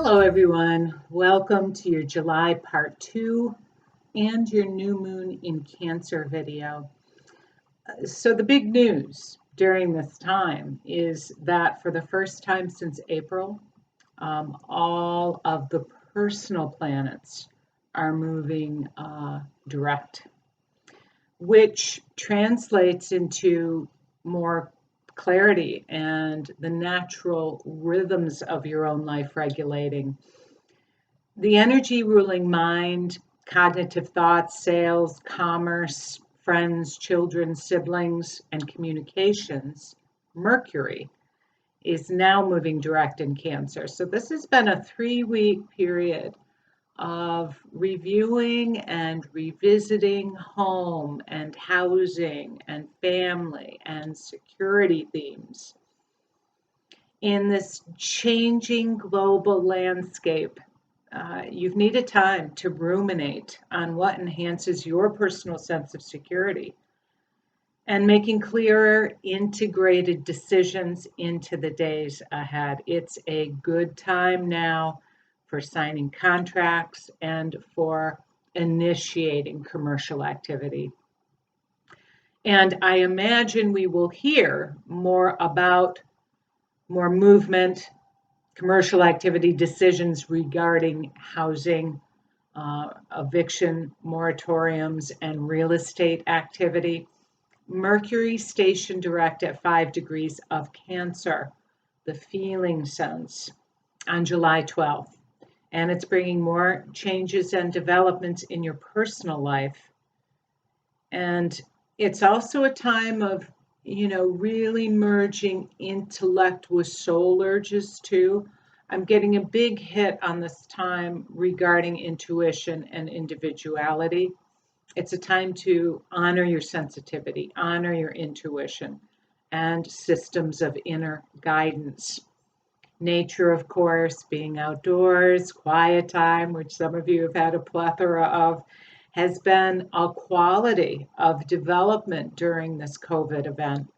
Hello, everyone. Welcome to your July part 2 and your new moon in Cancer video. So the big news during this time is that for the first time since April, all of the personal planets are moving direct, which translates into more clarity and the natural rhythms of your own life regulating. The energy ruling mind, cognitive thoughts, sales, commerce, friends, children, siblings, and communications, Mercury, is now moving direct in Cancer. So this has been a 3-week period of reviewing and revisiting home and housing and family and security themes. In this changing global landscape, you've needed time to ruminate on what enhances your personal sense of security and making clearer, integrated decisions into the days ahead. It's a good time now for signing contracts and for initiating commercial activity. And I imagine we will hear more about more movement, commercial activity decisions regarding housing, eviction moratoriums, and real estate activity. Mercury stationed direct at 5 degrees of Cancer, the feeling sense, on July 12th. And it's bringing more changes and developments in your personal life. And it's also a time of, really merging intellect with soul urges too. I'm getting a big hit on this time regarding intuition and individuality. It's a time to honor your sensitivity, honor your intuition, and systems of inner guidance. Nature, of course, being outdoors, quiet time, which some of you have had a plethora of, has been a quality of development during this COVID event.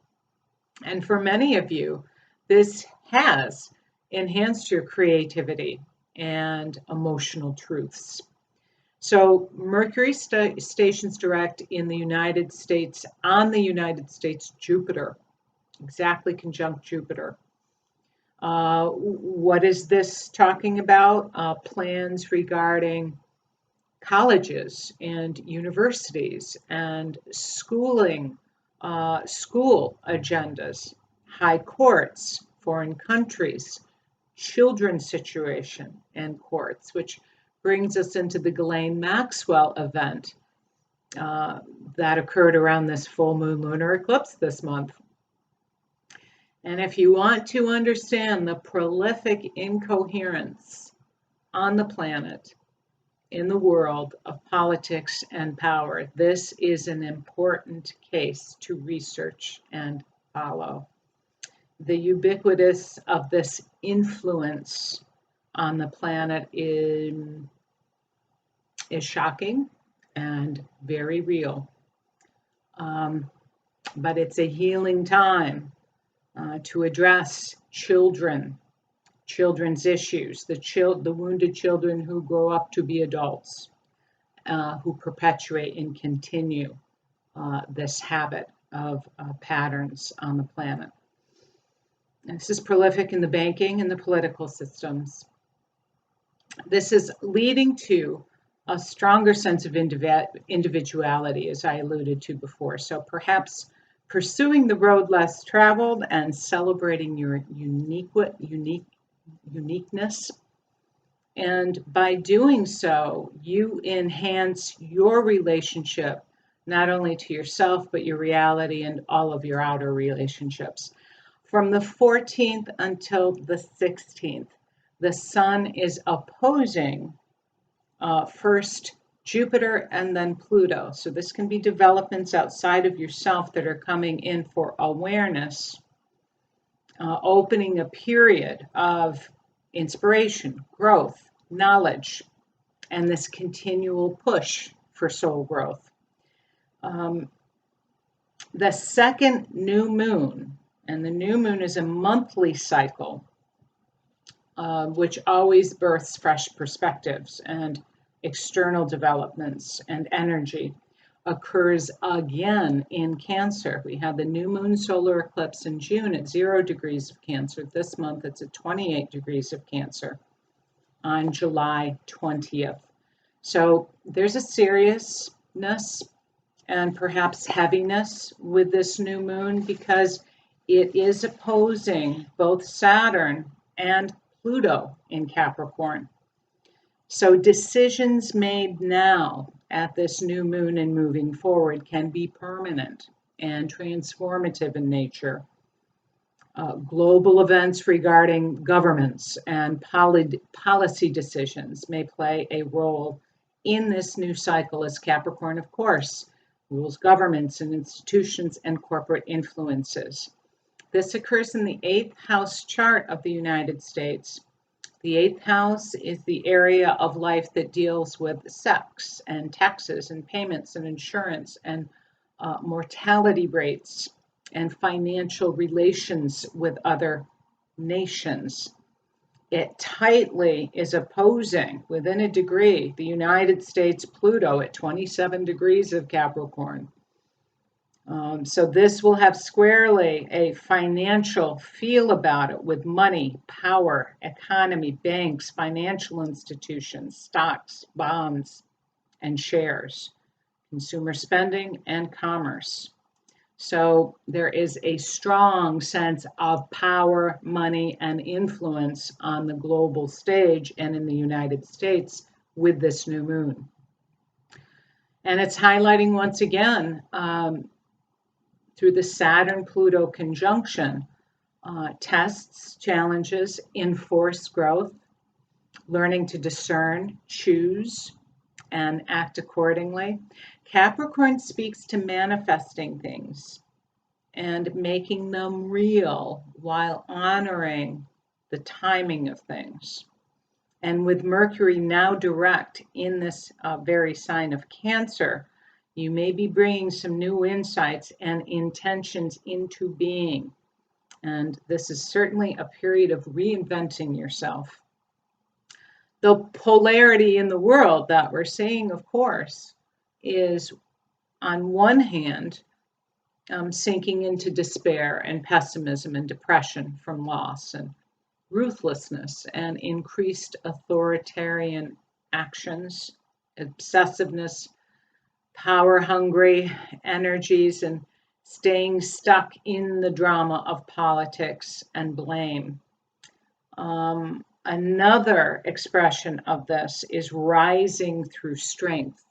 And for many of you, this has enhanced your creativity and emotional truths. So Mercury stations direct in the United States, on the United States Jupiter, exactly conjunct Jupiter. What is this talking about? Plans regarding colleges and universities and schooling, school agendas, high courts, foreign countries, children's situation and courts, which brings us into the Ghislaine Maxwell event that occurred around this full moon lunar eclipse this month. And if you want to understand the prolific incoherence on the planet, in the world of politics and power, this is an important case to research and follow. The ubiquitous of this influence on the planet is shocking and very real. But it's a healing time to address children's issues, the wounded children who grow up to be adults, who perpetuate and continue this habit of patterns on the planet. And this is prolific in the banking and the political systems. This is leading to a stronger sense of individuality, as I alluded to before. So perhaps pursuing the road less traveled and celebrating your uniqueness. And by doing so, you enhance your relationship, not only to yourself, but your reality and all of your outer relationships. From the 14th until the 16th, the sun is opposing first Jupiter and then Pluto. So this can be developments outside of yourself that are coming in for awareness, opening a period of inspiration, growth, knowledge, and this continual push for soul growth. The second new moon, and the new moon is a monthly cycle, which always births fresh perspectives and external developments and energy, occurs again in Cancer. We had the new moon solar eclipse in June at 0 degrees of Cancer. This month it's at 28 degrees of Cancer on July 20th. So there's a seriousness and perhaps heaviness with this new moon because it is opposing both Saturn and Pluto in Capricorn. So decisions made now at this new moon and moving forward can be permanent and transformative in nature. Global events regarding governments and policy decisions may play a role in this new cycle as Capricorn, of course, rules governments and institutions and corporate influences. This occurs in the 8th house chart of the United States. The 8th house is the area of life that deals with sex and taxes and payments and insurance and mortality rates and financial relations with other nations. It tightly is opposing, within a degree, the United States Pluto at 27 degrees of Capricorn. So this will have squarely a financial feel about it with money, power, economy, banks, financial institutions, stocks, bonds, and shares, consumer spending, and commerce. So there is a strong sense of power, money, and influence on the global stage and in the United States with this new moon. And it's highlighting once again through the Saturn-Pluto conjunction, tests, challenges, enforced growth, learning to discern, choose, and act accordingly. Capricorn speaks to manifesting things and making them real while honoring the timing of things. And with Mercury now direct in this very sign of Cancer, you may be bringing some new insights and intentions into being. And this is certainly a period of reinventing yourself. The polarity in the world that we're seeing, of course, is on one hand, sinking into despair and pessimism and depression from loss and ruthlessness and increased authoritarian actions, obsessiveness, power-hungry energies, and staying stuck in the drama of politics and blame. Another expression of this is rising through strength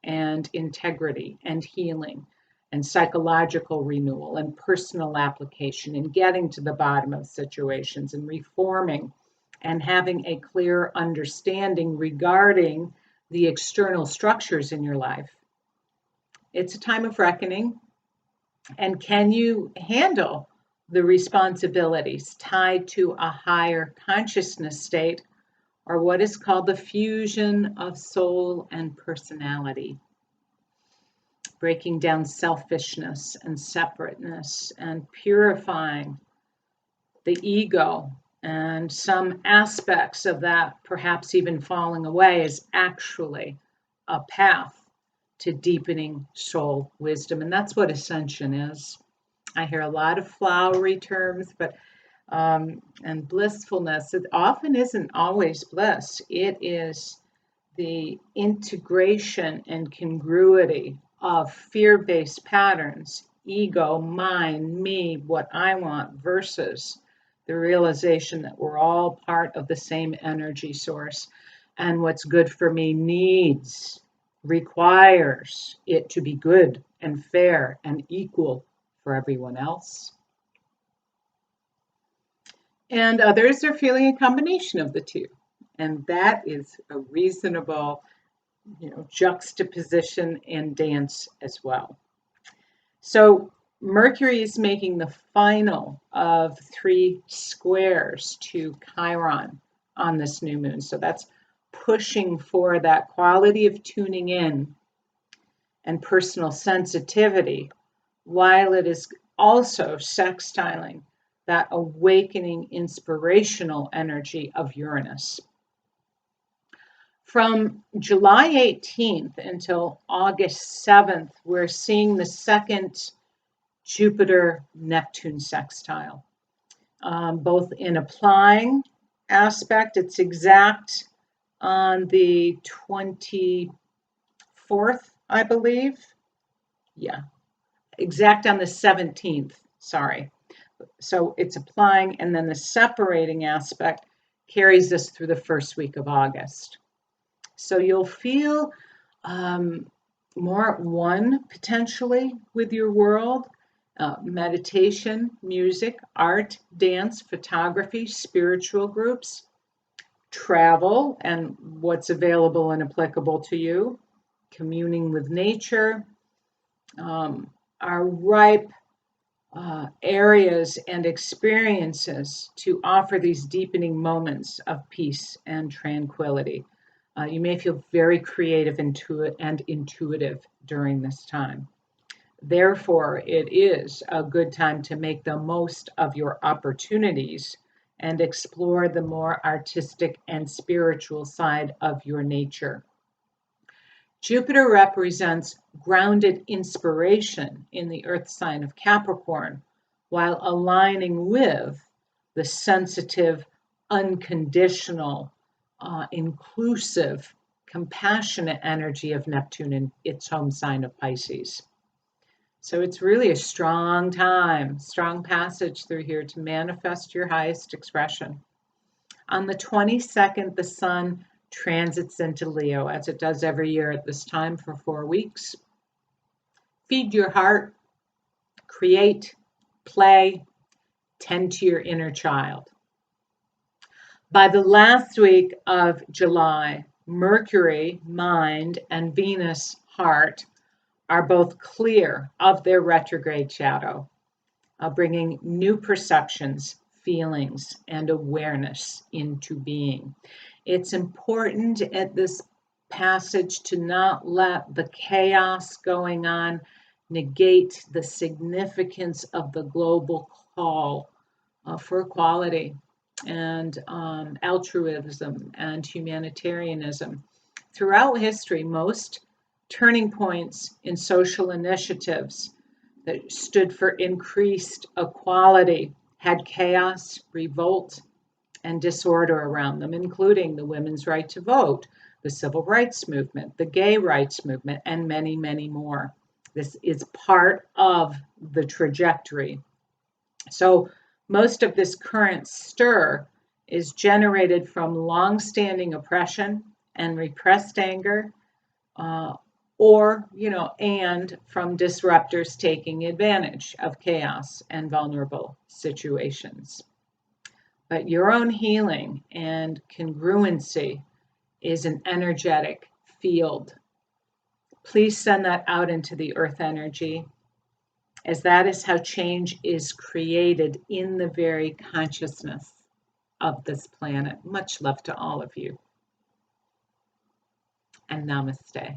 and integrity and healing and psychological renewal and personal application and getting to the bottom of situations and reforming and having a clear understanding regarding the external structures in your life. It's a time of reckoning. And can you handle the responsibilities tied to a higher consciousness state, or what is called the fusion of soul and personality? Breaking down selfishness and separateness and purifying the ego, and some aspects of that perhaps even falling away, is actually a path to deepening soul wisdom. And that's what ascension is. I hear a lot of flowery terms, but and blissfulness, it often isn't always bliss. It is the integration and congruity of fear-based patterns, ego, mine, me, what I want, versus the realization that we're all part of the same energy source, and what's good for me requires it to be good and fair and equal for everyone else. And others are feeling a combination of the two. And that is a reasonable, juxtaposition and dance as well. So Mercury is making the final of 3 squares to Chiron on this new moon. So that's pushing for that quality of tuning in and personal sensitivity, while it is also sextiling that awakening inspirational energy of Uranus. From July 18th until August 7th, we're seeing the second Jupiter-Neptune sextile, both in applying aspect. It's exact on the 24th, I believe. Yeah, exact on the 17th, sorry. So it's applying, and then the separating aspect carries us through the first week of August. So you'll feel more at one potentially with your world. Meditation, music, art, dance, photography, spiritual groups, travel and what's available and applicable to you, communing with nature, are ripe areas and experiences to offer these deepening moments of peace and tranquility. You may feel very creative and intuitive during this time. Therefore, it is a good time to make the most of your opportunities and explore the more artistic and spiritual side of your nature. Jupiter represents grounded inspiration in the earth sign of Capricorn, while aligning with the sensitive, unconditional, inclusive, compassionate energy of Neptune in its home sign of Pisces. So it's really a strong time, strong passage through here to manifest your highest expression. On the 22nd, the sun transits into Leo, as it does every year at this time for 4 weeks. Feed your heart, create, play, tend to your inner child. By the last week of July, Mercury, mind, and Venus, heart, are both clear of their retrograde shadow, bringing new perceptions, feelings, and awareness into being. It's important at this passage to not let the chaos going on negate the significance of the global call for equality and altruism and humanitarianism. Throughout history, most turning points in social initiatives that stood for increased equality had chaos, revolt, and disorder around them, including the women's right to vote, the civil rights movement, the gay rights movement, and many, many more. This is part of the trajectory. So most of this current stir is generated from long-standing oppression and repressed anger, and from disruptors taking advantage of chaos and vulnerable situations. But your own healing and congruency is an energetic field. Please send that out into the earth energy, as that is how change is created in the very consciousness of this planet. Much love to all of you, and namaste.